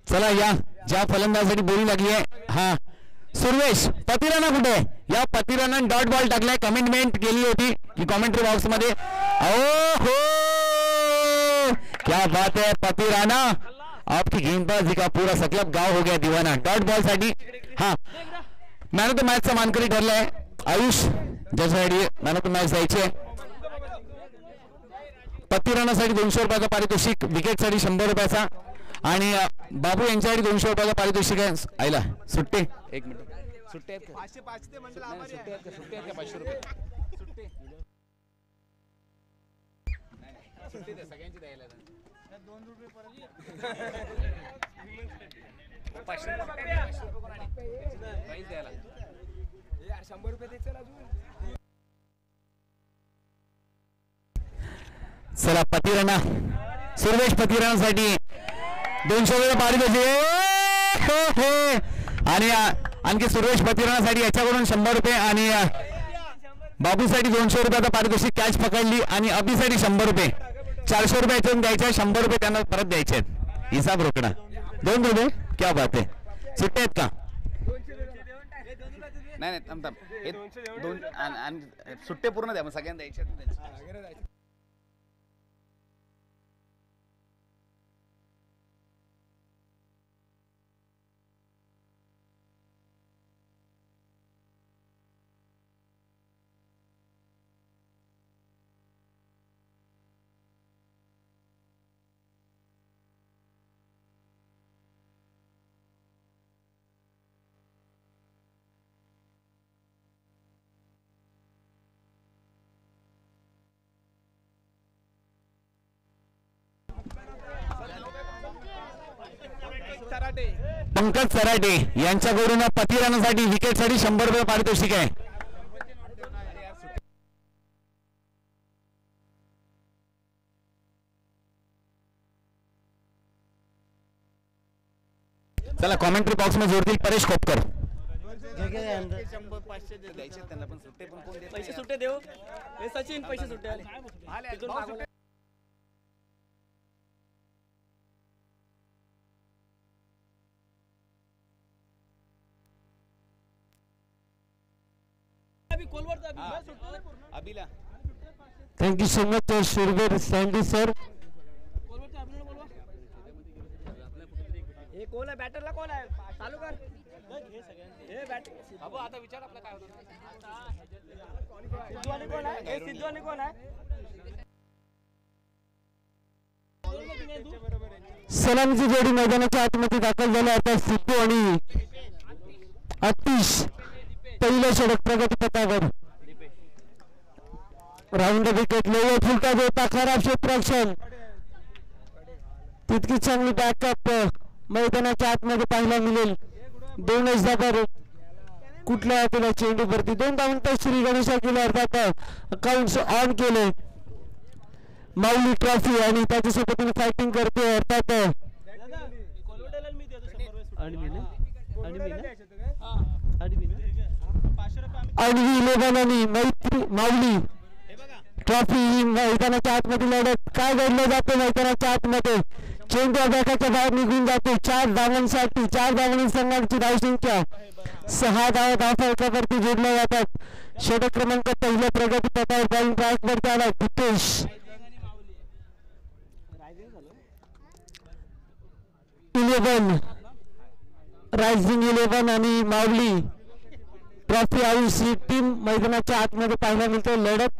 चला या ज्या फलंदाजासाठी बोली लागली आहे हा सुर्वेश पतिराणा कुठे या पतिराणा डॉट बॉल टाकलाय कमेंटमेंट केली होती की कमेंट्री बॉक्स मध्ये हो क्या बात है पतिराणा आपकी गेंदबाजी का पूरा सकलब गांव हो गया दीवाना डॉट बॉल साठी हा मॅन ऑफ द मॅच चा मानकरी ठरलाय आयुष ज्याच्यासाठी मॅन ऑफ द मॅच जायचे पतिराणासाठी 200 रुपयाचा पारितोषिक विकेट साठी 100 रुपयाचा आणि बाबू यांच्यासाठी 200 रुपयाचा पारितोषिक आहे आईला सुट्टे 1 मिनिट सुट्टे आहेत 500 ते मंडळ आभारी सुट्टे आहेत का 500 रुपये सुट्टे दे सगळ्यांची द्यायला 2 रुपये परत 500 रुपये कोण आणि प्राइस द्यायला यार 100 रुपये दे चल अजून चला पतिराणा सुर्वेश पतिराणासाठी 200 रुपये पारितोषिक आणि आणखी सुरेश पतिराणासाठी याच्याकडून 100 रुपये आणि बाबूसाठी 200 रुपयाचा पारितोषिक कॅच पकडली आणि अभिसाठी 100 रुपये 400 रुपये याच्यातून द्यायचे 100 रुपये त्यांना परत द्यायचे आहेत हिसाब रोकडा 2 रुपये क्या बात आहे सुट्टे आहेत का नाही थांब हे 2 सुट्टे पूर्ण द्या मग सगळ्यांना द्यायचे पंकज सराटे यांच्याकडून पतिराणासाठी विकेटसाठी 100 रुपये पारितोषिक आहे चला कमेंट्री बॉक्स में जोड़तील परेश खोपकर पैसे सुट्टे देऊ सचिन पैसे सुट्टे आले थैंक यू सो मच शुरवेर सैंडी सर हे कोण आहे बॅटरला कोण आहे चालू कर हे बॅट अबो आता विचार आपला काय होतं सिद्धू आणि कोण आहे हे सिद्धू आणि कोण आहे सलामीची जोडी मैदानाच्या आतमध्ये दाखल झाली आता सिद्धू आणि अतिश पहिल्या षटक प्रगतीपथावर राऊंड विकेट लोवर फुलटा देता खराब क्षेत्ररक्षण तितकी चांगली बॅकअप मैदानाच्या आतमध्ये पाहायला मिळेल 2 धावा कुठल्या तुला चेंडूवरती 2 धावांत श्री गणेश केले अर्थात अकाउंट्स ऑन केले माऊली ट्रॉफी आणि त्याच्यासोबत फायटिंग करते अर्थात आणवी 11 आणि मैत्री माऊली ट्रॉफी मैदानाच्या आतमध्ये लढत काय घडलं जाते मैदानाच्या आतमध्ये चेंडू बॅटाच्या बाहेर निघून जातो 4 धावांसाठी 4 धावांनी संघाची धावसंख्या 6 धावा धावफलकावरती जोडल्या जातात षटक क्रमांक पहिल्या प्रगतीपथावर बॉलिंग ट्रॅकवरती आला भूतेश 11 रायझिंग 11 आणि माऊली ट्रॉफी हाऊस ही टीम मैदानाच्या आतमध्ये पाहायला मिळते लढत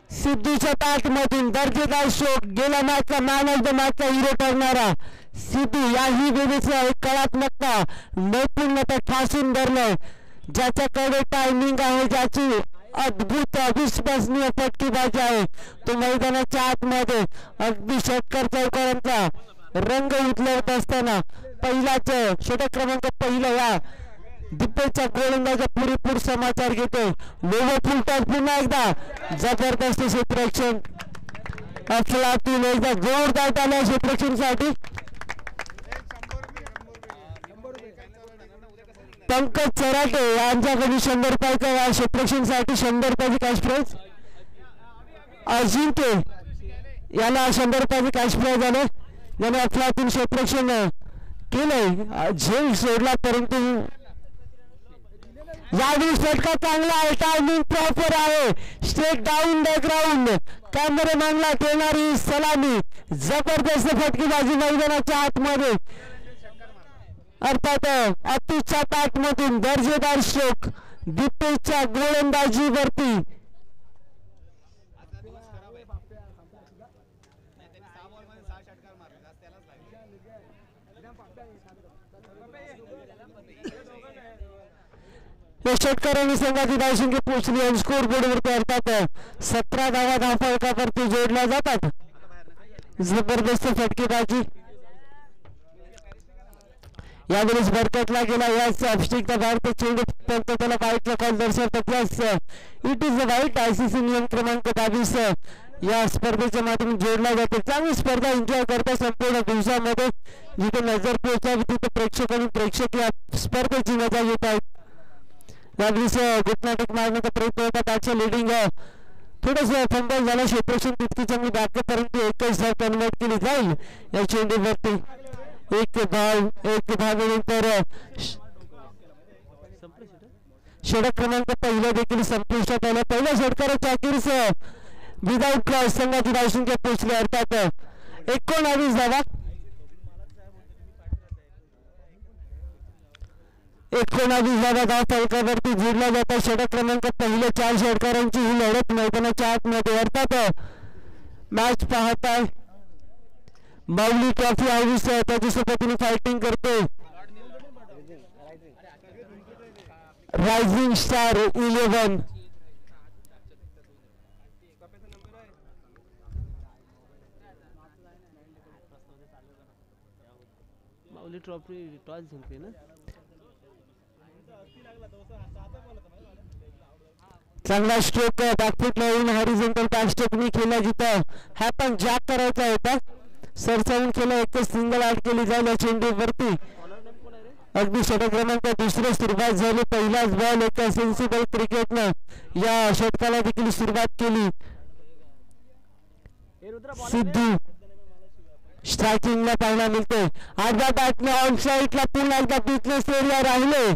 सिद्धूच्या बॅटमधून दर्जेदार शोक गेल्या मॅचचा मॅन ऑफ द मॅचचा हिरो ठरणारा सिद्धू याही वेळेचा एक कलात्मकता नैपुण्यता ठासून धरलंय ज्याच्याकडे टायमिंग आहे ज्याची अद्भुत अविश्वसनीय फटकेबाजी आहे तो मैदानाच्या आतमध्ये अगदी षटकर चौकारांचा रंग उतरवत असताना पहिलाच षटक क्रमांक पहिला या दिप्पेच्या गोलंदाजा पुरेपूर समाचार घेतो लोवर फुलटॉस पुन्हा एकदा जबरदस्त क्षेत्ररक्षण अफलातून एकदा जोरदार टाळ्या क्षेत्ररक्षणसाठी पंकज चराटे यांच्याकडून 100 रुपयाचा क्षेत्ररक्षणसाठी 100 रुपयाची कॅश प्राइज. अजिंक्य याला 100 रुपयाची कॅश प्राइज आले. याने अफलातून क्षेत्ररक्षण केलंय, झेल सोडला, परंतु यावेळी फटका चांगला आहे. टायमिंग प्रॉपर आहे. Straight down the ground. कॅमेरामॅनला देणारी सलामी. जबरदस्त फटकेबाजी मैदानाच्या आतमध्ये, अर्थात अतिशच्या पॅटमधून दर्जेदार स्ट्रोक दीपेशच्या गोलंदाजीवरती. षटकारांनी संघाची धावसंख्या पोहोचली आणि स्कोर बोर्डवरती अर्थात 17 धावा धावफलकावरती जोडल्या जातात. जबरदस्त फटकेबाजी यावेळेस बरकतला गेला. याच ऑफस्टिकचा भारतीय चेंडू पंत त्याला वाईटचा कॉल दर्शवतात. यास इट इज अ वाईट. ICC नियम क्रमांक 22 या स्पर्धेच्या माध्यमातून जोडला जाते. चांगली स्पर्धा एन्जॉय करता संपूर्ण दिवसामध्ये. जिथे नजर पोहोचावी तिथे प्रेक्षक आणि प्रेक्षक या स्पर्धेची मजा घेत आहेत. यावेळेस गुटनाटिक मारण्याचा प्रयत्न होता. त्याच्या लिडिंग थोडस फंबल झाला. क्षेत्ररक्षण तितकी चांगली बॅकअप, परंतु एकच धाव कन्वर्ट केली जाईल या चेंडूवरती. एक धावेनंतर षटक क्रमांक पहिला देखील संपुष्टात आला. पहिल्या षटकाराच्या अखेरीस विदाऊट क्रॉस संघाची धावसंख्या पोहोचली अर्थात 19 धावा. 19 धावा धावफलकावरती जोडल्या जातात. षटक क्रमांक पहिल्या 4 षटकारांची ही लढत मैदानाच्या आतमध्ये अर्थात मॅच पाहताय. माऊली ट्रॉफी हाऊस त्याच्या सोबतीने फायटिंग करतोय रायझिंग स्टार 11. माऊली ट्रॉफी टॉस जिंकली ना. चांगला स्ट्रोक बॅकफुटला येऊन हॉरिझॉन्टल बॅकस्ट्रोकनी केला. जिथं हा पण जॅक करायचा होता, सरसावून केला. एकच सिंगल आउट केली जाईल या चेंडूवरती. अगदी षटक क्रमांक दुसरी सुरुवात झाली. पहिलाच बॉल एका सेन्सिबल क्रिकेटनं या षटकाला देखील सुरुवात केली. सिद्धू स्ट्रायकिंगला पाहायला मिळते. आडव्या बॅटने ऑन साईडला पुन्हा एकदा बिझनेस एरिया राहिले.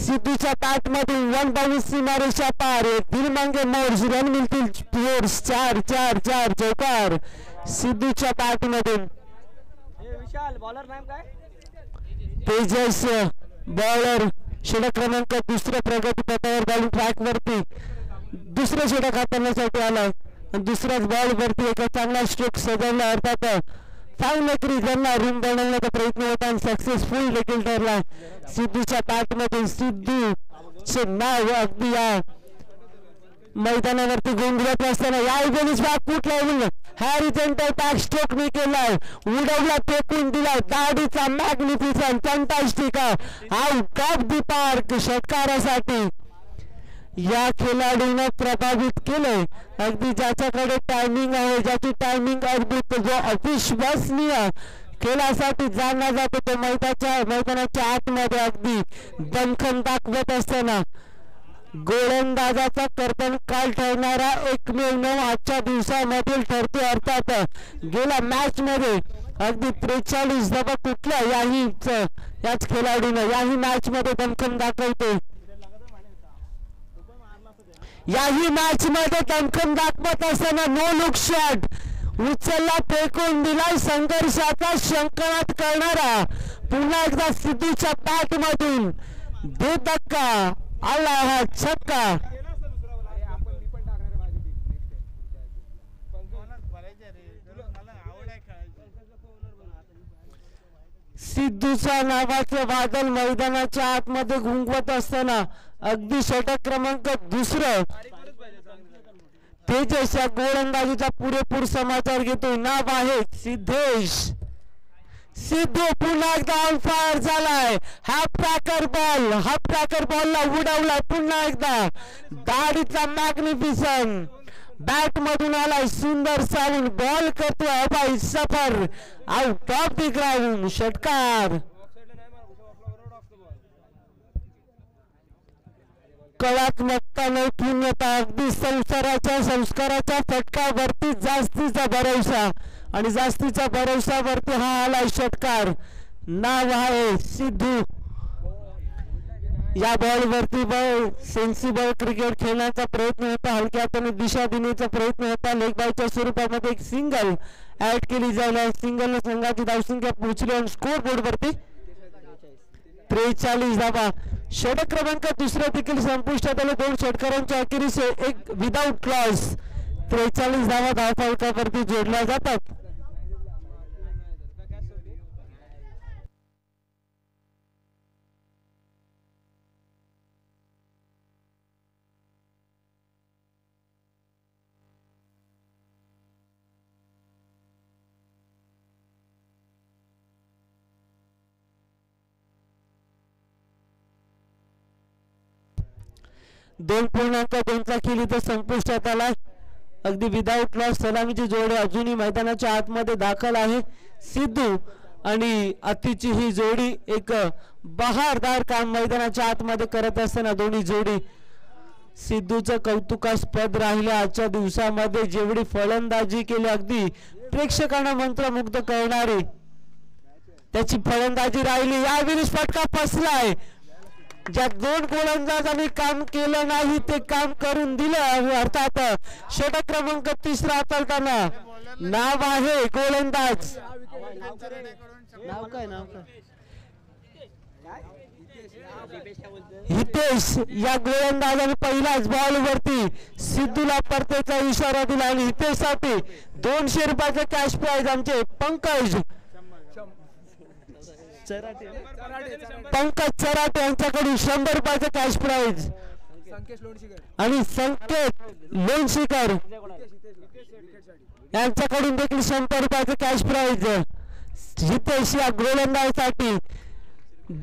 सिद्धूच्या बॅटमधून 1 बाउंस सीमारेषा पार. दिल मांगे मोर्स रन मिळतील. फोर्स 4 4 4 चौकार सिद्धूच्या बॅटमधून. तेजस बॉलर षटक क्रमांक दुसऱ्या प्रगतीपथावर बॉलिंग ट्रॅकवरती दुसरा षटक हाताळण्यासाठी आलाय. दुसऱ्याच बॉल वरती एक चांगला स्ट्रोक सजवला अर्थात फाईन नकरी त्यांना रूम बनवण्याचा प्रयत्न होता आणि सक्सेसफुल देखील ठरला. सिद्धूच्या बॅटमधून सिद्धूचे नाव अगदी या मैदानावरती गोंधळत असताना यावेळेस बॅकफुटला येऊन हॉरिझॉन्टल बॅक स्ट्रोक मी केलाय. उडवला, फेकून दिलाय. दाढीचा magnificent fantastic out of the park षटकारासाठी या खेळाडूने प्रभावित केलंय. अगदी ज्याच्याकडे टायमिंग आहे, ज्याची टायमिंग अद्भुत, जो अविश्वसनीय खेळासाठी जाणला जातो, तो मैदानाच्या आतमध्ये अगदी दणखम दाखवत असताना गोलंदाजाचा कर्तन काल ठरणारा एकमेव नाव आजच्या दिवसामधील ठरतो. अर्थात गेल्या मॅच मध्ये अगदी 43 धावा कुठल्या याच खेळाडूने याही मॅच मध्ये दणखम दाखवते. याही मॅच मध्ये दणखम दाखवत असताना नो लुक शॉट उचलला, फेकून दिला. संघर्षाचा शंकनाट करणारा पुन्हा एकदा सिद्धूच्या बॅट मधून दे धक्का आला हा छक्का. सिद्धूच्या नावाचे वादळ मैदानाच्या आतमध्ये घुंगवत असताना अगदी षटक क्रमांक दुसरं तेजस या गोलंदाजीचा पुरेपूर समाचार घेतो. नाव आहे सिद्धेश. सिद्धू पुन्हा एकदा ऑन फायर झालाय. हाफ ट्रॅकर बॉलला उडवलाय. पुन्हा एकदा दाढीचा मॅग्निफिसंट बॅट मधून आलाय. सुंदर सावून बॉल करतोय. अबाई सफर आउट ऑफ द ग्राउंड षटकार. कलात्मकता नैपुण्यता अगदी संस्काराच्या फटकावरती जास्तीचा भरवसा आणि जास्तीच्या भरवशावरती हा आलाय षटकार. नाव आहे सिद्धू. या बॉलवरती सेन्सिबल क्रिकेट खेळण्याचा प्रयत्न होता, हलक्या हाताने दिशा देण्याचा प्रयत्न होता. लेग बायच्या स्वरूपामध्ये एक सिंगल ऍड केली जाईल. सिंगल संघाची धावसंख्या पोहोचली आणि स्कोर बोर्ड वरती 43 धावा. षटक क्रमांक दुसरा देखील संपुष्टात आले. 2 षटकारांच्या अखेरीस एक विदाउट क्लॉज. 43 धावा धावफलकावरती जोडल्या जातात. दोन पूर्णांक 2चा खेळ इथं संपुष्टात आला. अगदी विदाउट लॉस सलामीची जोडी अजूनही मैदानाच्या आतमध्ये दाखल आहे. सिद्धू आणि अतिची ही जोडी एक बहारदार काम मैदानाच्या आतमध्ये करत असताना दोन्ही जोडी सिद्धूचं कौतुकास्पद राहिलं. आजच्या दिवसामध्ये जेवढी फलंदाजी केली अगदी प्रेक्षकांना मंत्रमुग्ध करणारी त्याची फलंदाजी राहिली. यावेळी फटका फसलाय. ज्या 2 गोलंदाजांनी काम केलं नाही ते काम करून दिलं. अर्थात षटक क्रमांक 3 हाताळताना नाव आहे गोलंदाज. नाव काय हितेश. या गोलंदाजाने पहिल्याच बॉल वरती सिद्धूला परतेचा इशारा दिला आणि हितेशसाठी 200 रुपयाचं कॅश प्राइज आमचे पंकज चराटे यांच्याकडून 100 रुपयाचं कॅश प्राइज आणि संकेत लोणशीकर यांच्याकडून देखील 100 रुपयाचं कॅश प्राइज. हितेश या गोलंदाजासाठी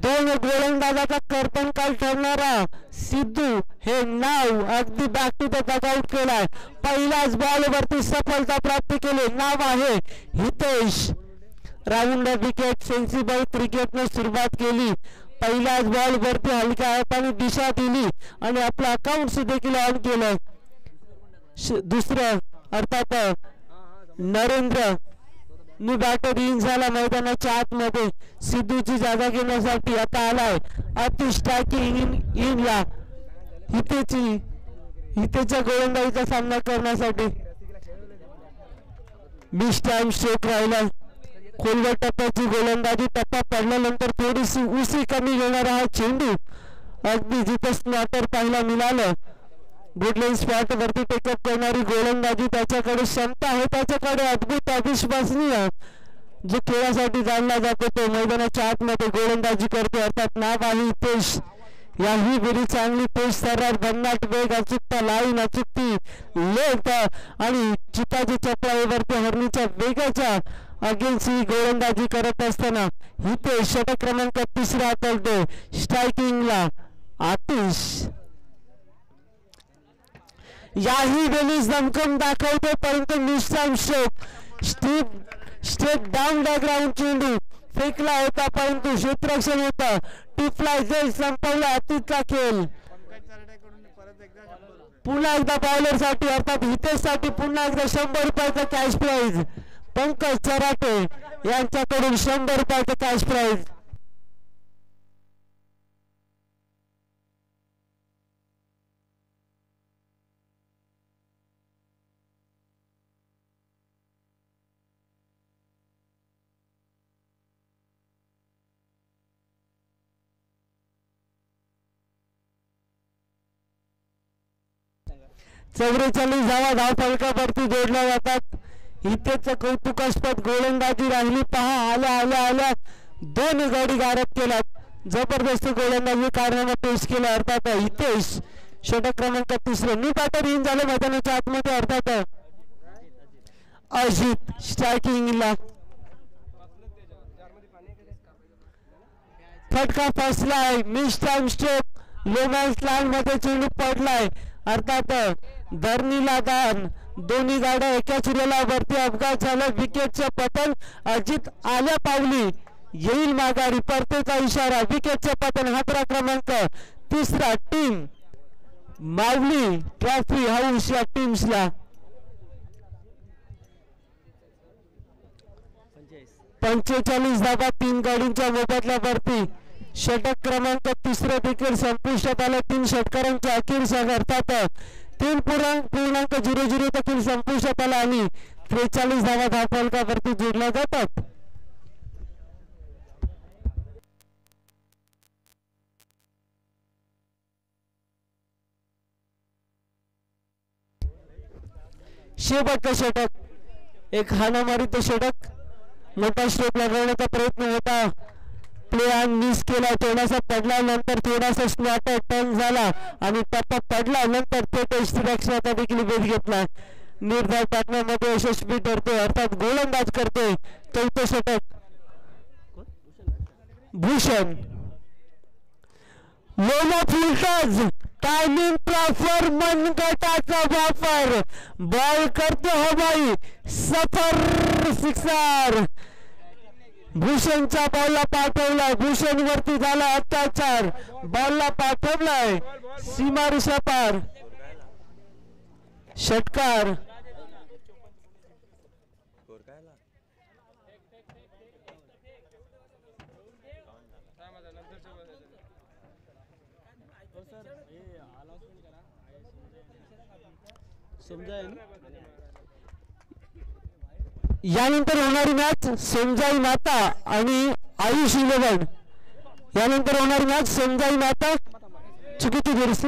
2 गोलंदाजाचा कर्तनकाल ठरणारा सिद्धू हे नाव अगदी बॅक टू द डगआउट केलाय. पहिल्याच बॉल वरती सफलता प्राप्त केली. नाव आहे हितेश. राऊंड विकेट सेन्सिबल क्रिकेटने सुरुवात केली. पहिल्याच बॉल वरती हलक्या हाताने दिशा दिली आणि आपलं अकाउंट देखील ऑन केलं. दुसरं अर्थात नरेंद्र नी बॅटर इन झाला मैदानाच्या आतमध्ये. सिद्धूची जागा घेण्यासाठी आता आलाय अति स्ट्रायकिंग इन या हितेच्या गोलंदाजीचा सामना करण्यासाठी. मिस टाइम स्ट्रोक राहिला. खोलवर टप्प्याची गोलंदाजी. टप्पा पडल्यानंतर थोडीशी उशी कमी घेणारा हा चेंडू अगदी जिथे स्नॅपर पाहायला मिळालं. गुडलाईन स्पॉट वरती टेकअप करणारी गोलंदाजी. त्याच्याकडे क्षमता आहे, त्याच्याकडे अद्भुत अविश्वसनीय जो खेळासाठी जाणला जातो तो मैदानाच्या आतमध्ये गोलंदाजी करतो. अर्थात नाव आहे हितेश. याही वेळी चांगली पेश सर्राट भन्नाट वेग अचूकता लाईन अचूकती लेट आणि चिताची चपळाईवरती हरणीच्या वेगाच्या अगेन्स्ट ही गोलंदाजी करत असताना हितेश षटक क्रमांक 3 हाताळतो. स्ट्रायकिंगला आतिश. याही वेळी जमकून दाखवतो परंतु निष्ठाम स्टेप डाऊन द ग्राउंड चेंडू फेकला होता परंतु क्षेत्ररक्षण होता. टिपला जय संपवला अतिथचा खेळ. पुन्हा एकदा बॉलर साठी अर्थात हितेश साठी पुन्हा एकदा 100 रुपयाचा कॅश प्राइज. पंकज चराटे यांच्याकडून 100 रुपयाचं कॅश प्राइज. चौवेचाळीस धावा धावफलकावरती जोडल्या जातात. हितेच कौतुकास्पद गोलंदाजी राहिली. पहा आल्या 2 गडी गारद केल्यात. जबरदस्त गोलंदाजी कारणाने पेश केलं. अर्थात हितेश षटक क्रमांक 3 न्यू बॅटर इन झालं मैदानाच्या आतमध्ये. अर्थात अजित स्ट्रायकिंगला. फटका फसलाय. Miss time stroke. लोमॅन्स लाईन मध्ये चेंडू पडलाय. अर्थात धरणीला दान. दोन्ही गाड्या एकाच रेलावरती अपघात झाला. विकेटचे पतन. अजित आल्या पावली येईल माघारी. परतेचा इशारा. विकेटचे पतन. हातरा क्रमांक 3 टीम माऊली ट्रॉफी हाऊस या टीम्सला 45 धावा 3 गाडींच्या मोबदल्यावरती. षटक क्रमांक 3 देखील संपुष्टात आला. 3 षटकारांच्या अखेरच्या अर्थात 3.00 देखील संपुष्टात आला आणि 43 धावा धावफलकावरती जोडल्या जातात. शेवटचं षटक एक हाणामारीचं षटक. मोठा स्ट्रोक लगवण्याचा प्रयत्न होता. प्ले ऑन मिस केला. थोडासा पडला नंतर थोडासा स्लॉट टर्न झाला आणि टप्पा पडला नंतर तो टेस्ट रक्षणाचा देखील वेध घेतला. निर्धार टाकण्यामध्ये यशस्वी ठरतो अर्थात गोलंदाज करते. चौथं षटक भूषण लोला फुलटज टायमिंग प्रॉपर मनगटाचा वापर बॉल करतो हवाई सफर सिक्सर. भूषणच्या बॉलला पाठवला. भूषण वरती झाला अत्याचार. बॉलला पाठवलाय सीमारेषा पार. षटकार यानंतर होणारी मॅच समजाई माता आणि आयुष 11. यानंतर होणारी मॅच समजाई माता चुकीची दुरुस्ती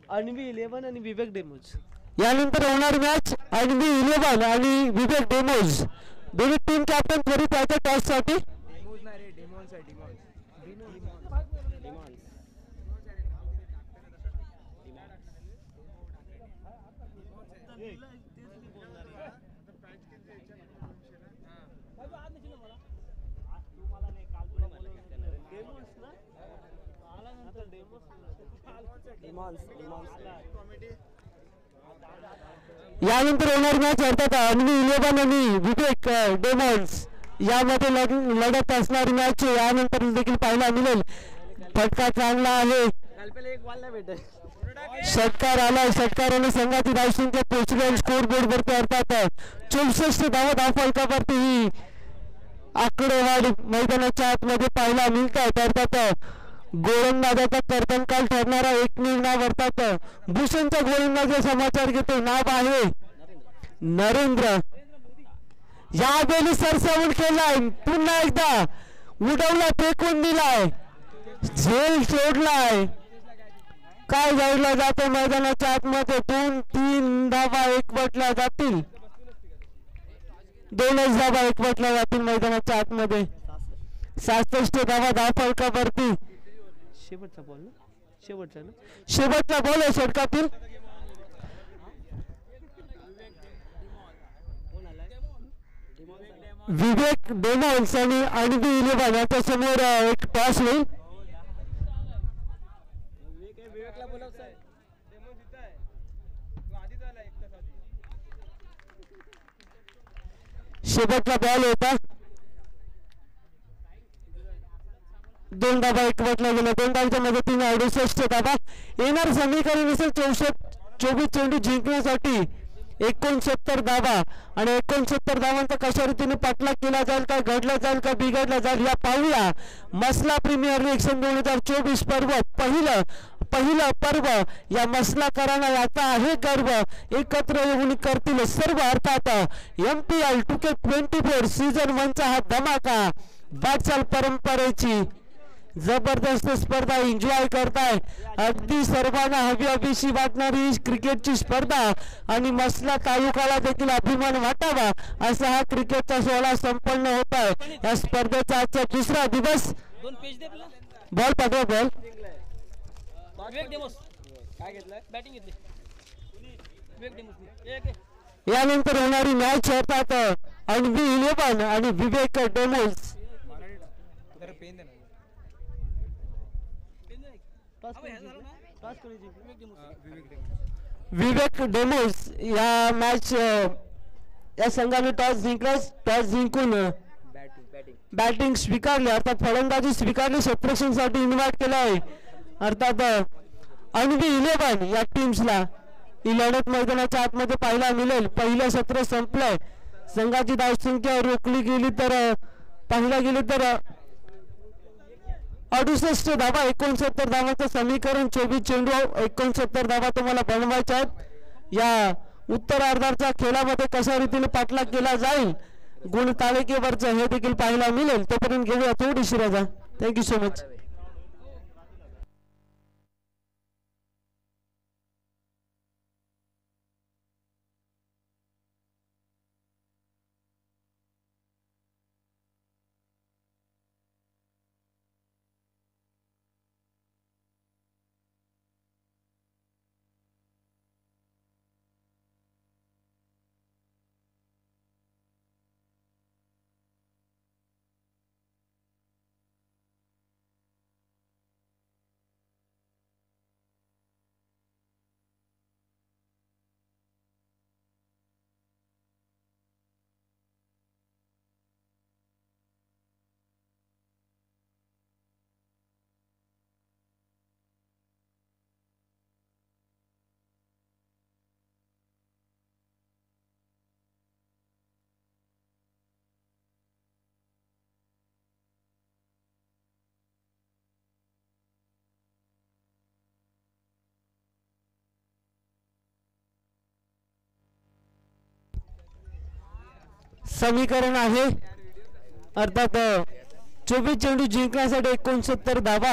अणवी 11 आणि विवेक डेमोज. यानंतर होणारी मॅच अणवी 11 आणि विवेक डेमोज. दोन्ही टीम कॅप्टन त्वरित याच्या टॉससाठी. यानंतर होणार मॅच अर्थात अणवी 11 आणि विवेक डेमॉन्स यामध्ये लढत असणारी मॅच यानंतर देखील पाहायला मिळेल. फटका चांगला आहे. षटकार आला. षटकाराने संघाची धावसंख्या पोहोचली स्कोर बोर्ड वरती अर्थात 64 धावा धावफलकावरती ही आकडेवारी मैदानाच्या आतमध्ये पाहायला मिळतात. अर्थात गोलंदाजाचा कर्तनकाल ठरणारा एकमेव नाव अर्थात भूषणच्या गोलंदाजा समाचार घेतो. नाव आहे नरेंद्र. यावेळी सरसावून केलाय. पुन्हा एकदा उडवला फेकून दिलाय. झेल सोडलाय. काय जायला जातो मैदानाच्या आतमध्ये. 2-3 धावा एकवटल्या जातील. 2च धावा एकवटल्या जातील मैदानाच्या आतमध्ये. 67 धावा धावफलकावरती. शेवटचा बॉल ना शेवटचा बॉल आहे षटकातील. विवेक डेमॉन्स आणि अणवी 11 यांच्या समोर एक टॉस होईल. शेवटचा बॉल होता. 2 धावा एकवटल्या गेल्या. 2 धावांच्या मदतीने 68 धावा. येणार समीकरण असेल 24 चेंडू जिंकण्यासाठी 69 धावा आणि 69 धावांचा कशा रीतीने पाठलाग केला जाईल, काय घडला जाईल का बिघडला जाईल या पाहूया. मसला प्रीमियर लीग सन 2024 पर्व पहिलं पर्व या मसलाकरांना याचा आहे गर्व. एकत्र येऊन करतील सर्व अर्थात MPL 2K24 सीझन 1चा हा धमाका. वाटचाल परंपरेची जबरदस्त स्पर्धा एन्जॉय करताय. अगदी सर्वांना हवीशी वाटणारी क्रिकेटची स्पर्धा आणि मसला तालुक्याला देखील अभिमान वाटावा असा हा क्रिकेटचा सोहळा संपन्न होत आहे. या स्पर्धेचा आजचा दुसरा दिवस. बॉल पाठवा. बॉल यानंतर होणारी मॅच होतात अणवी 11 आणि विवेक डेमोन्स. विवेक डेमोस या मॅच या संघाने टॉस जिंकल्यास टॉस जिंकून बॅटिंग स्वीकारली अर्थात फलंदाजी स्वीकारली क्षेत्ररक्षणासाठी इन्व्हाइट केलं आहे अर्थात अनवी 11 या टीम्सला ही लढत मैदानाच्या आतमध्ये पाहायला मिळेल. पहिलं सत्र संपलंय. संघाची धावसंख्या रोखली गेली तर पाहायला गेली तर 68 धावा 69 धावांचं समीकरण 24 चेंडू 69 धावा तुम्हाला बनवायच्या आहेत. या उत्तरार्धाच्या खेळामध्ये कशा रीतीने पाठलाग केला जाईल गुण तालिकेवरचं हे देखील पाहायला मिळेल. तोपर्यंत घेऊया थोडीशी रजा. Thank you so much. समीकरण आहे अर्थात 24 चेंडू जिंकण्यासाठी 69 धावा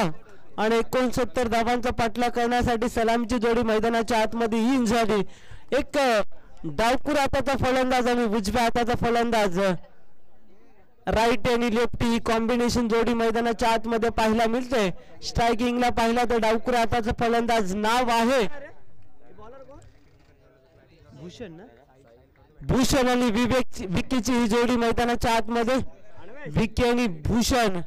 आणि 69 धावांचा पाठलाग करण्यासाठी सलामीची जोडी मैदानाच्या आतमध्ये इन झाली. एक डावखुर हाताचा फलंदाज आणि उजव्या हाताचा फलंदाज राईट आणि लेफ्टी ही कॉम्बिनेशन जोडी मैदानाच्या आतमध्ये पाहायला मिळते. स्ट्रायकिंगला पाहिला तर डावखुर हाताचा फलंदाज नाव आहे भूषण आणि विक्कीची ही जोडी मैदानाच्या आतमध्ये विक्की आणि भूषण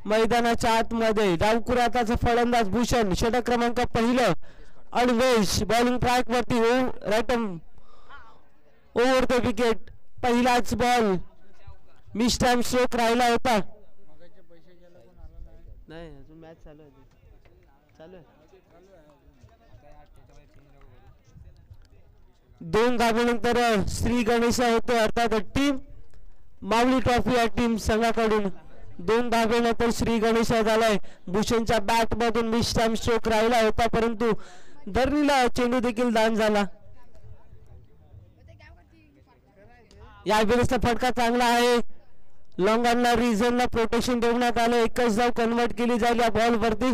मैदानाच्या आतमध्ये डावखुर हाताचा फलंदाज भूषण षटक क्रमांक पहिलं अनवेश बॉलिंग ट्रॅक वरती राईट ओव्हर द विकेट पहिलाच बॉल मिस टाइम स्ट्रोक राहिला होता. नाही अजून मॅच चालू आहे 2 धावेनंतर श्री गणेश होते अर्थात टीम माऊली ट्रॉफी या टीम संघाकडून 2 धावेनंतर श्री गणेश झालाय. भूषणच्या बॅट मधून मिस टाइम स्ट्रोक राहिला होता परंतु धरणीला चेंडू देखील दान झाला. यावेळेसचा फटका चांगला आहे. लॉंगांना रिझनला प्रोटेक्शन देण्यात आलं. एकच धाव कन्वर्ट केली जाईल या बॉल वरती.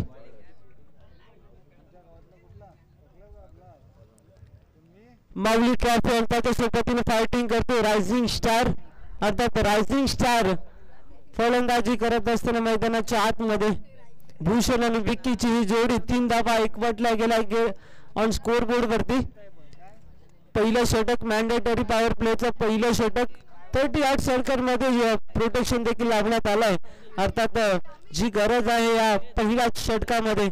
माऊली ट्रॉफी अंकाच्या सोबतीने फायटिंग करतो रायझिंग स्टार अर्थात रायझिंग स्टार फलंदाजी करत असताना मैदानाच्या आतमध्ये भूषण आणि विक्कीची ही जोडी 3 धावा एकवटल्या गेल्या ऑन स्कोर बोर्ड वरती. पहिलं षटक मॅन्डेटरी पॉवर प्लेचं पहिलं षटक 38 सर्कल मध्ये प्रोटेक्शन देखील लावण्यात आलंय. अर्थात जी गरज आहे या पहिल्या षटकामध्ये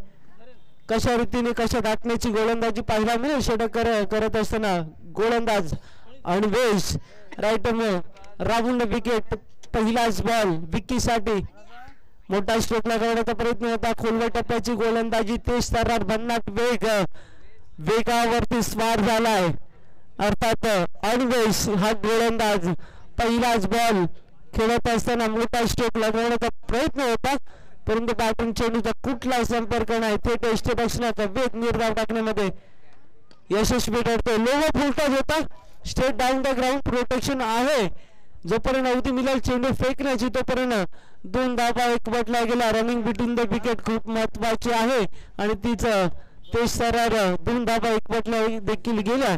कशा रीतीने कशा दाटण्याची गोलंदाजी पाहायला मिळेल. षटक करत असताना गोलंदाज अनवेश राईट राऊंड विकेट पहिलाच बॉल विक्कीसाठी मोठा स्ट्रोक लगावण्याचा प्रयत्न होता. खोलवर टप्प्याची गोलंदाजी तेज तर्रार भन्नाट वेगावरती स्वार झालाय. अर्थात अनवेश हा गोलंदाज पहिलाच बॉल खेळत असताना मोठा स्ट्रोक लगवण्याचा प्रयत्न होता परंतु बॅटिंग चेंडूचा कुठला संपर्क नाही. थेट यष्टीरक्षणाचा वेग निर्धाव टाकण्यामध्ये यशस्वी ठरतो. लोवर फुलटॉस होता. Straight down the ground protection आहे. जोपर्यंत अवधी मिळेल चेंडू फेकण्याची तोपर्यंत 2 धावा एकवटल्या गेल्या. रनिंग बिटवीन द विकेट खूप महत्वाची आहे आणि तीच तेज तर्रार 2 धावा एकवटल्या देखील गेल्या.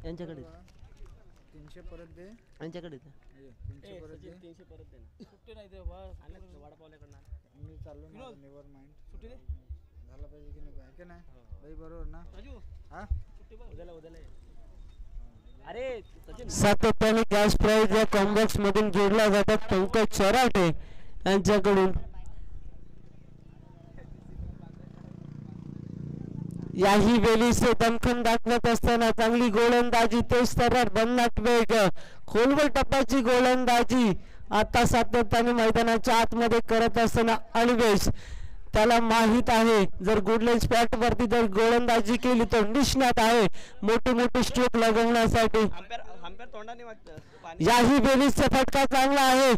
यांच्याकडे 300 परत दे यांच्याकडे 300 परत दे 300 परत दे ना सुट्टी नाही दे बा वडापावल्याकडनं मी चाललो ना नेवर माइंड सुट्टी दे झाला पाहिजे की नाही की नाही भाई बरोबर ना राजू हां सुट्टी बा उद्याला अरे सातत्याने कॅश प्राइज या कॉम्बॉक्स मधून जोडला जातात. पंकज चराटे यांच्याकडून याही वेळीस दमखम दाखवत असताना चांगली गोलंदाजी, तेज तर्रार, भन्नाट वेग, खोलवर टप्प्याची गोलंदाजी आता सातत्याने मैदानाच्या आतमध्ये करत असताना अन्वेष त्याला माहित आहे जर गुडलेन स्पॉट वरती जर गोलंदाजी केली तर निष्णात आहे मोठे मोठे स्ट्रोक लगवण्यासाठी. याही वेळीसचा फटका चांगला आहे.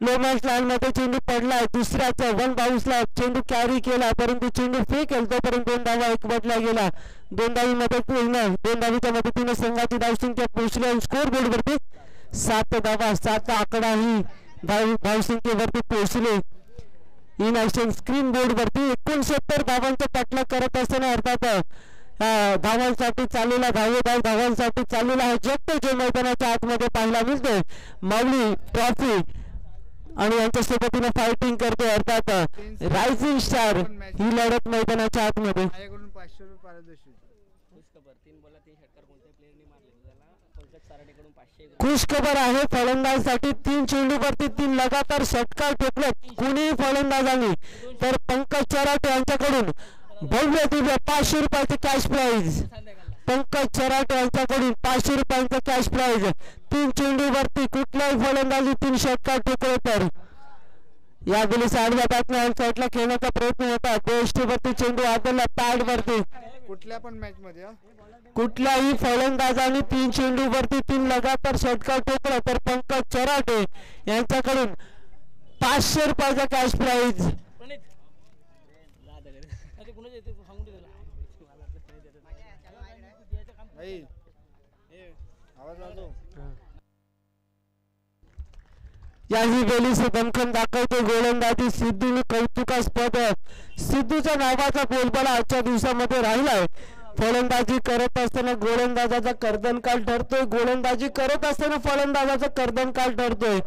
लो मॅच लाईन मध्ये चेंडू पडलाय. दुसऱ्याच्या वन बाउन्सला चेंडू कॅरी केला परंतु चेंडू फेकेल तोपर्यंत 2 धावा एकवटला गेला. 2 धावीमध्ये 2 धावीच्या मदतीने संघाची धावसंख्या पोहोचली स्कोर बोर्ड वरती 7 धावा. 7 आकडा ही धावसंख्येवरती पोहोचले. इन ॲक्शन स्क्रीन बोर्ड वरती 69 धावांचा पाठलाग करत असताना अर्थात धावांसाठी चाललेला धावांसाठी चाललेला हा जग जे मैदानाच्या आतमध्ये पाहायला मिळते. माऊली ट्रॉफी आणि यांच्या सोबतीने फायटिंग करते अर्थात रायझिंग स्टार ही लढत मैदानाच्या आतमध्ये. खुश खबर आहे फलंदाजांसाठी 3 चेंडूवरती 3 लगातार षटकार ठोकलेत कुणीही फलंदाजांनी. तर पंकज चराटे यांच्याकडून भव्य दिव्य 500 रुपयाचे कॅश प्राइज. पंकज चराटे यांच्याकडून 500 रुपयांचा कॅश प्राइज. 3 चेंडूवरती कुठल्याही फलंदाजी 3 षटकार ठोकले तर या वेळेस आडव्या बॅटमॅन साईडला खेळण्याचा प्रयत्न होता. गोष्टीवरती चेंडू आदरला पॅड वरती. कुठल्या पण मॅच मध्ये कुठल्याही फलंदाजांनी 3 चेंडूवरती 3 लगातार षटकार ठोकला तर पंकज चराटे यांच्याकडून 500 रुपयाचा कॅश प्राइज. याही वेळी दमखम दाखवते गोलंदाजी सिद्धूने कौतुकास्पद. सिद्धूच्या नावाचा बोलबाला आजच्या दिवसामध्ये राहिलाय. फलंदाजी करत असताना गोलंदाजाचा कर्दनकाल ठरतोय. गोलंदाजी करत असताना फलंदाजाचा कर्दनकाल ठरतोय.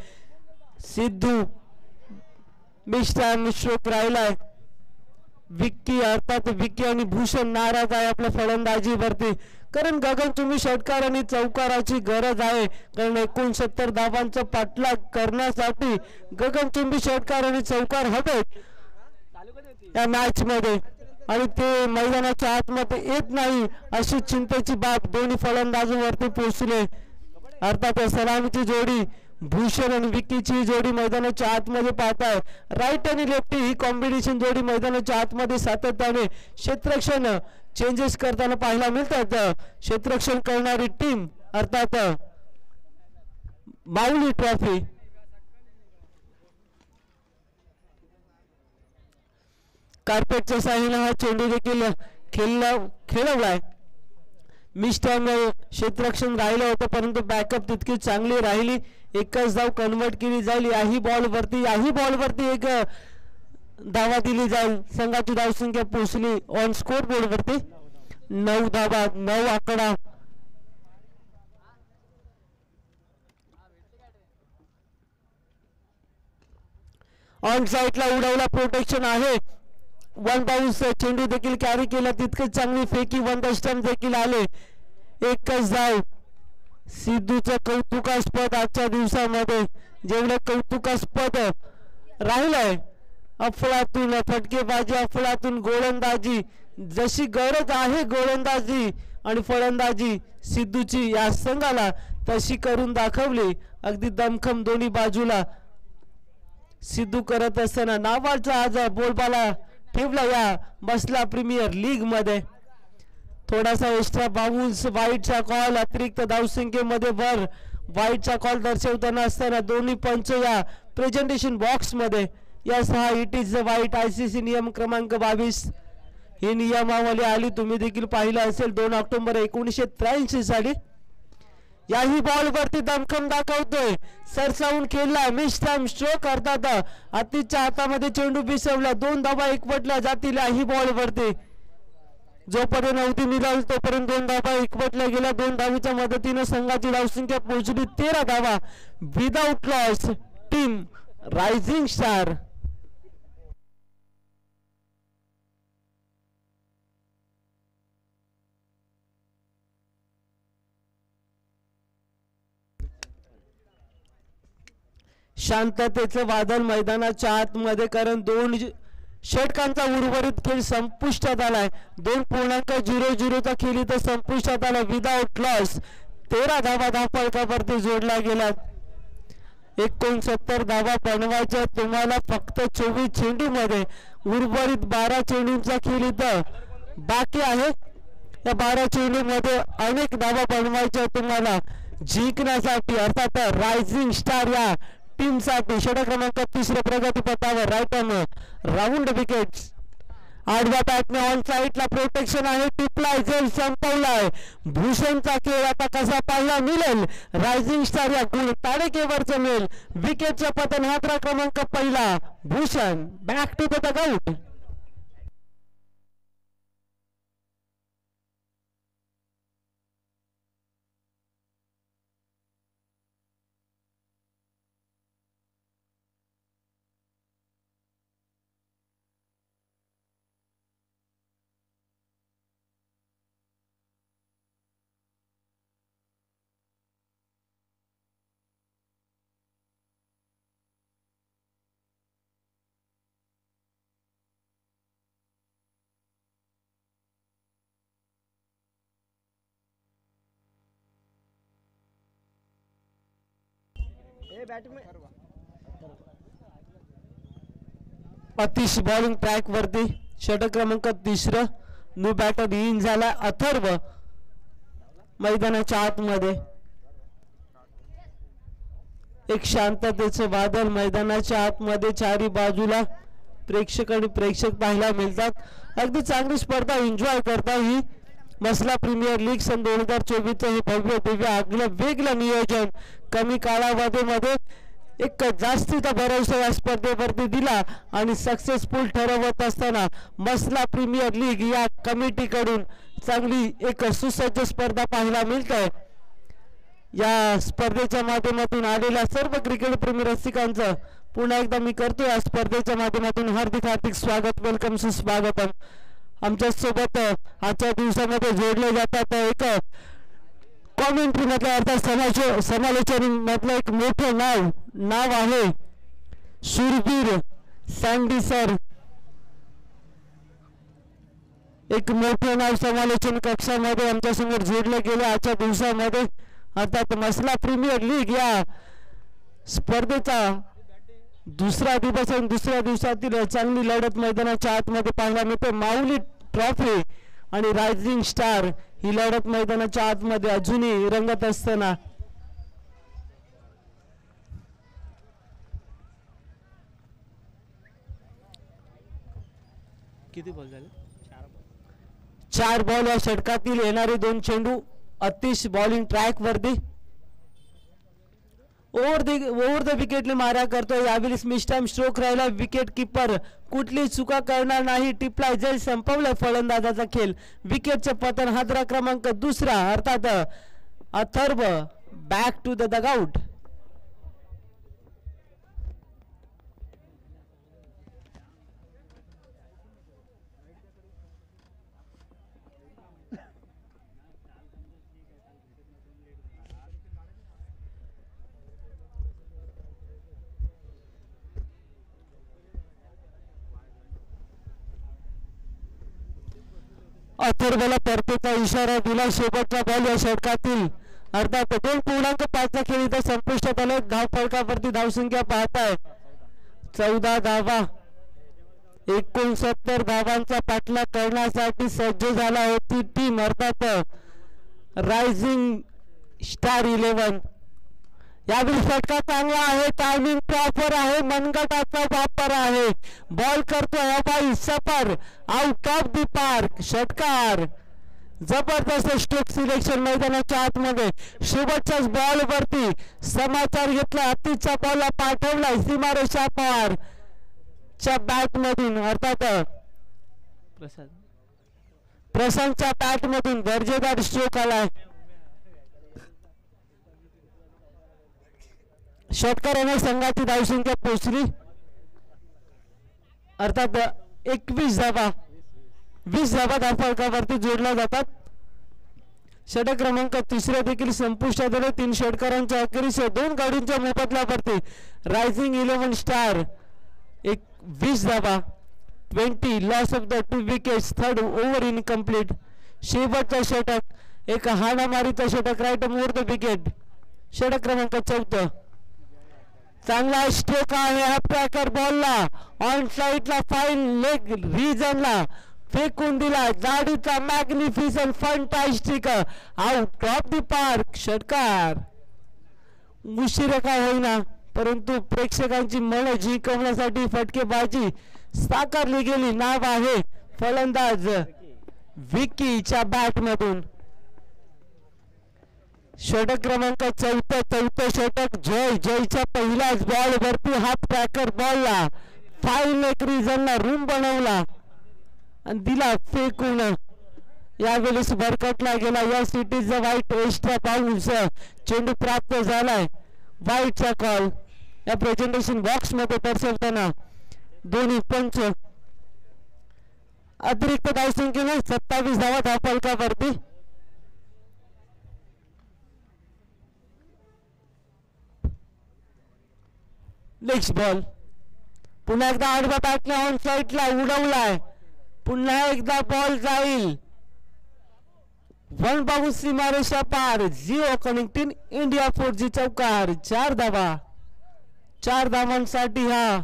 सिद्धू मिश्रोक राहिलाय. विक्की अर्थात विक्की आणि भूषण नाराज आहे आपल्या फलंदाजीवरती कारण गगनचुंबी षटकार आणि चौकाराची गरज आहे. कारण 69 धावांचा पाठलाग करण्यासाठी गगनचुंबी षटकार आणि चौकार हवेत या मॅच मध्ये आणि ते मैदानाच्या आतमध्ये येत नाही अशी चिंतेची बाब दोन्ही फलंदाजांवरती पोहोचले. अर्थात सलामीची जोडी भूषण आणि विक्कीची जोडी मैदानाच्या आतमध्ये पाहताय. राईट आणि लेफ्टी ही कॉम्बिनेशन जोडी मैदानाच्या आतमध्ये सातत्याने क्षेत्ररक्षण चेंजेस करताना पाहायला मिळतात. क्षेत्ररक्षण करणारी टीम अर्थात माऊली ट्रॉफी. कार्पेटच्या साह्याने हा चेंडू देखील खेळवलाय. मिस्टर्न क्षेत्ररक्षण राहिलं होतं परंतु बॅकअप तितकी चांगली राहिली. एकच धाव कन्वर्ट केली जाईल. याही बॉलवरती एक धावा दिली जाईल. संघाची धावसंख्या पोहोचली ऑन स्कोर बोर्ड वरती 9 धावा. 9 आकडा. ऑन साईडला उडवला प्रोटेक्शन आहे. 1 बाउन्स चेंडू देखील कॅरी केला तितकं चांगली फेकी 1 स्टंप देखील आले. एकच धाव. सिद्धूचं कौतुकास्पद आजच्या दिवसामध्ये जेवढं कौतुकास्पद राहिलंय अफलातून फटकेबाजी अफलातून गोलंदाजी जशी गरज आहे गोलंदाजी आणि फलंदाजी सिद्धूची या संघाला तशी करून दाखवली. अगदी दमखम दोन्ही बाजूला सिद्धू करत असताना नावाचा आज बोलबाला ठेवला या बसला प्रीमियर लीग मध्ये. थोडासा एक्स्ट्रा बाउन्स वाईटचा कॉल अतिरिक्त धावसंख्येमध्ये भर वाईटचा कॉल दर्शवताना असताना दोन्ही पंच या प्रेझेंटेशन बॉक्स मध्ये यस हा इट इज वाईट. ICC नियम क्रमांक 22 ही नियमावली आली तुम्ही देखील पाहिलं असेल 2 ऑक्टोबर 1983 साली. याही बॉल वरती दमखम दाखवतोय. सरसावून खेळला मिस्टर्म स्ट्रोक करतात. अतिच्या हातामध्ये चेंडू बिसवला. 2 धावा एकवटल्या जातील. याही बॉल वरती जोपर्यंत नव्हती निघाल तोपर्यंत 2 धावा एकवटल्या गेल्या. 2 धावीच्या मदतीने संघाची धावसंख्या पोहोचली 13 धावा. Without loss team rising star. शांततेचं वादळ मैदानाच्या आतमध्ये कारण 2 षटकांचा उर्वरित खेळ संपुष्टात आलाय. 2.00चा खेळ इथं संपुष्टात आला. विदाउट लॉस 13 धावा धावफलकावरती जोडला गेला. 69 धावा बनवायच्या तुम्हाला फक्त 24 चेंडूमध्ये. उर्वरित 12 चेंडूंचा खेळ इथं बाकी आहे. या 12 चेंडूमध्ये अनेक धावा बनवायच्या तुम्हाला जिंकण्यासाठी, अर्थात रायझिंग स्टार या टीमसाठी. षटक क्रमांक 3 प्रगतीपथावर राईट ऑन राऊंड विकेट्स. आडव्या बॅटने ऑन साईडला प्रोटेक्शन आहे. टिपलाय झेल संपवलाय. भूषणचा खेळ आता कसा पाहायला मिळेल. रायझिंग स्टार या गुण ताडेकेवरचं मिळेल. विकेटचं पतन हा क्रमांक 1 Bhushan. Back to the dugout. Atish bowling track वरती षटक क्रमांक 3. न्यू बॅटर इन झाला. अथर्व मैदानाच्या आतमध्ये. एक शांततेचं वादळ मैदानाच्या आतमध्ये. चारी बाजूला प्रेक्षक आणि प्रेक्षक पाहायला मिळतात. अगदी चांगली स्पर्धा एन्जॉय करता. ही मसला प्रीमियर लीग सन 2024 हे भव्य दिव्य आगलं वेगळं नियोजन कमी कालावधीमध्ये एक जास्तीचा भरोसा या स्पर्धेवरती दिला आणि सक्सेसफुल ठरवत असताना मसला प्रीमियर लीग या कमिटीकडून चांगली एक सुसज्ज स्पर्धा पाहायला मिळते. या स्पर्धेच्या माध्यमातून आलेल्या सर्व क्रिकेट प्रेमी रसिकांचं पुन्हा एकदा मी करतो या स्पर्धेच्या माध्यमातून हार्दिक हार्दिक स्वागत. वेलकम सुस्वागतम. आमच्या सोबत आजच्या दिवसामध्ये जोडले जातात एक कॉमेंट्री मधल्या अर्थात समालोचन मधलं एक मोठं नाव आहे शूरवीर सँडी सर. एक मोठं नाव समालोचन कक्षामध्ये आमच्या समोर जोडले गेले आजच्या दिवसामध्ये. अर्थात मसला प्रीमियर लीग या स्पर्धेचा दुसरा दिवस आणि दुसऱ्या दिवसातील चांगली लढत मैदानाच्या आतमध्ये पाहायला मिळते. माऊली ट्रॉफी आणि रायझिंग स्टार ही लढत मैदानाच्या आतमध्ये अजूनही रंगत असताना किती बॉल झाले? 4 बॉल या षटकातील येणारे 2 चेंडू अतिश बॉलिंग ट्रॅक वरती. ओव्हर द विकेटने मारा करतो. यावेळी मिस टाइम स्ट्रोक राहिला. विकेट किपर कुठली चुका करणार नाही. टिपलाय जल संपवला फलंदाजाचा खेळ. विकेटचं पतन हा क्रमांक 2 अर्थात Atharva. Back to the dugout. अथर्वला परतीचा इशारा दिला. शेवटचा बॉल या षटकातील अर्थात 2.5चा खेळ इथं संपुष्टात आला. धाव फलकावरती धावसंख्या पाहताय 14 धावा. 69 धावांचा पाठलाग करण्यासाठी सज्ज झाला होती टीम अर्थात रायझिंग स्टार 11. यावेळी षटका चांगला आहे. टायमिंग प्रॉपर आहे. मनगटाचा वापर आहे. बॉल करतोय अभाई सफर आउट ऑफ द पार्क. षटकार. जबरदस्त स्ट्रोक सिलेक्शन मैदानाच्या आतमध्ये. शेवटच्याच बॉल वरती समाचार घेतला. अतिचा बॉल पाठवलाय सीमारेषा पार च्या बॅट मधून अर्थात प्रशांतच्या बॅट मधून दर्जेदार स्ट्रोक आलाय. षटकाराने संघाची धावसंख्या पोहोचली अर्थात 21 धावा. 20 धावा धावफलकावरती जोडल्या जातात. षटक क्रमांक 3 देखील संपुष्टात आले. 3 षटकारांच्या अखेरीस 2 गाडींच्या मोबदल्यावरती रायझिंग 11 स्टार 20 धावा. 20 loss of the 2 wickets, third over incomplete. शेवटचा षटक एक हाणामारीचा षटक राईट मोर द विकेट. षटक क्रमांक 14. चांगला स्ट्रोक आहे हा पॅकर बॉलला ऑन साईडला फाईन लेग रिजनला फेकून दिला. जाडीचा magnificent fantastic out of the park. षटकार उशिरा काय होईना परंतु प्रेक्षकांची मन जिंकवण्यासाठी फटकेबाजी साकारली गेली. नाव आहे फलंदाज विकीच्या बॅट मधून. षटक क्रमांक 14 षटक जयच्या पहिल्याच बॉल वरती हात पॅकर बॉलला फाईन लेग रिजनला रूम बनवला आणि दिला फेकून. यावेळेस भरकटला गेला. या सिटीज वाईट एक्स्ट्रा बाउन्स चेंडू प्राप्त झालाय. वाईटचा कॉल या प्रेझेंटेशन बॉक्स मध्ये दर्शवताना दोन्ही पंच. अतिरिक्त धावसंख्येने 27 धावा धावफलकावरती. नेक्स्ट बॉल पुन्हा एकदा आडवा बॅटने ऑन साईडला उडवलाय. पुन्हा एकदा बॉल जाईल. 1 बाउन्स सीमारेषा पार. 0 कनेक्टिंग इंडिया 4G चौकार. 4 धावा. 4 धावांसाठी हा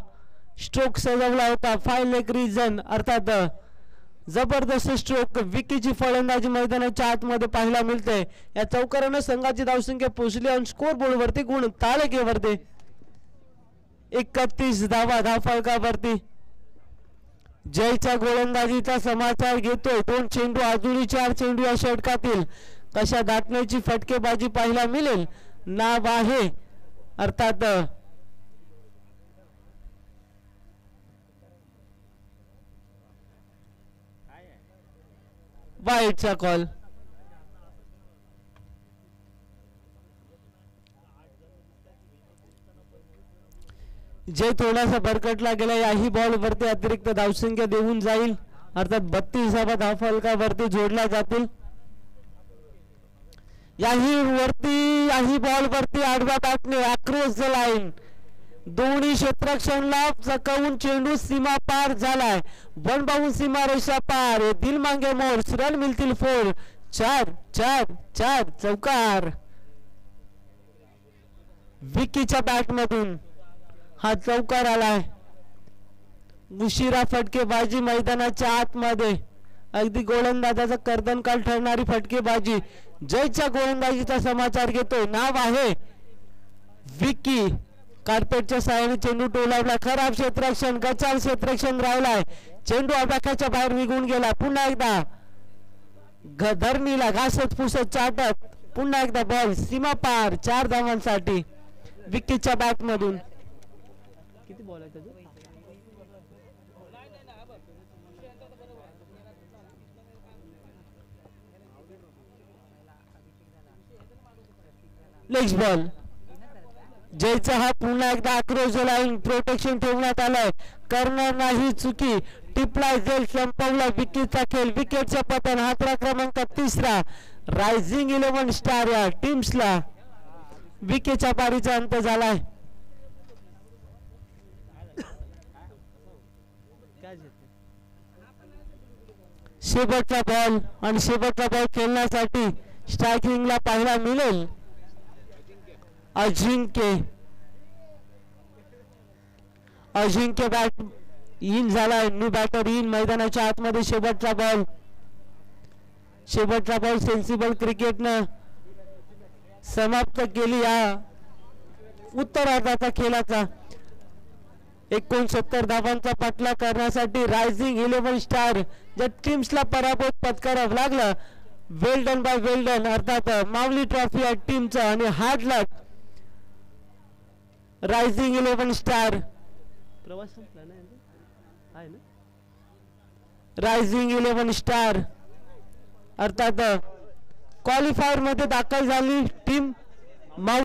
स्ट्रोक सजवला होता. फाईन लेग रिजन अर्थात जबरदस्त स्ट्रोक. विकीची फलंदाजी मैदानाच्या आतमध्ये पाहायला मिळते. या चौकारानं संघाची धावसंख्या पोहोचली ऑन स्कोर बोर्ड वरती गुण तालुक्यावरती 31 धावा धावफलकावरती. जयच्या गोलंदाजीचा समाचार घेतोय. 2 चेंडू अजूनही 4 चेंडू या षटकातील कशा दाटण्याची फटकेबाजी पाहायला मिळेल. नाव आहे अर्थात वाईटचा कॉल. जय थोडासा भरकटला गेला. याही बॉल वरती अतिरिक्त धावसंख्या देऊन जाईल अर्थात 32 धावा धावफलकावरती जोडल्या जातील. याही बॉल वरती आडव्या बॅटने अक्रॉस द लाईन दोन्ही क्षेत्ररक्षणला चकवून चेंडू सीमा पार झालाय. 1 बाउन्स सीमारेषा पार. दिल मांगे मोर. रन मिळतील 4. 4 चौकार. विकीच्या बॅट मधून हा चौकार आलाय. उशिरा फटकेबाजी मैदानाच्या आतमध्ये अगदी गोलंदाजाचा कर्दनकाल ठरणारी फटकेबाजी. जयच्या गोलंदाजीचा समाचार घेतोय. नाव आहे विकी. कार्पेटच्या साहाय्याने चेंडू टोलावला. खराब क्षेत्ररक्षण गचाल क्षेत्ररक्षण राहिलाय. चेंडू आबाखाच्या बाहेर निघून गेला. पुन्हा एकदा धरणीला घासत पुसत चाटत पुन्हा एकदा बॉल सीमा पार. 4 धावांसाठी विकीच्या बॅट मधून. किती बॉल आहे त्याचे? Next ball. जयचा हा पुन्हा एकदा अक्रॉस लाईन प्रोटेक्शन ठेवण्यात आलंय. करणार नाही चुकी. टिपलाय जेल संपवला विकेटचा खेळ. विकेटचा पतन. हा क्रमांक 3 रायझिंग 11 स्टार या टीम्सला विकेटच्या पारीचा अंत झालाय. शेवटचा बॉल आणि शेवटचा बॉल खेळण्यासाठी स्ट्रायकिंगला पाहायला मिळेल अजिंक्य बॅट इन झालाय. न्यू बॅटर इन मैदानाच्या आतमध्ये. शेवटचा बॉल सेन्सिबल क्रिकेटनं समाप्त केली या उत्तरार्धाचा खेळाचा. 69 धावांचा पाठलाग करण्यासाठी रायझिंग 11 स्टार ज्या टीम्सला पराभूत पत्करावं लागलं. वेल डन बाय वेल डन अर्थात माऊली ट्रॉफी या टीमचं आणि हार्ड लक रायझिंग 11 स्टार. रायझिंग 11 स्टार अर्थात क्वालिफायर मध्ये दाखल झाली टीम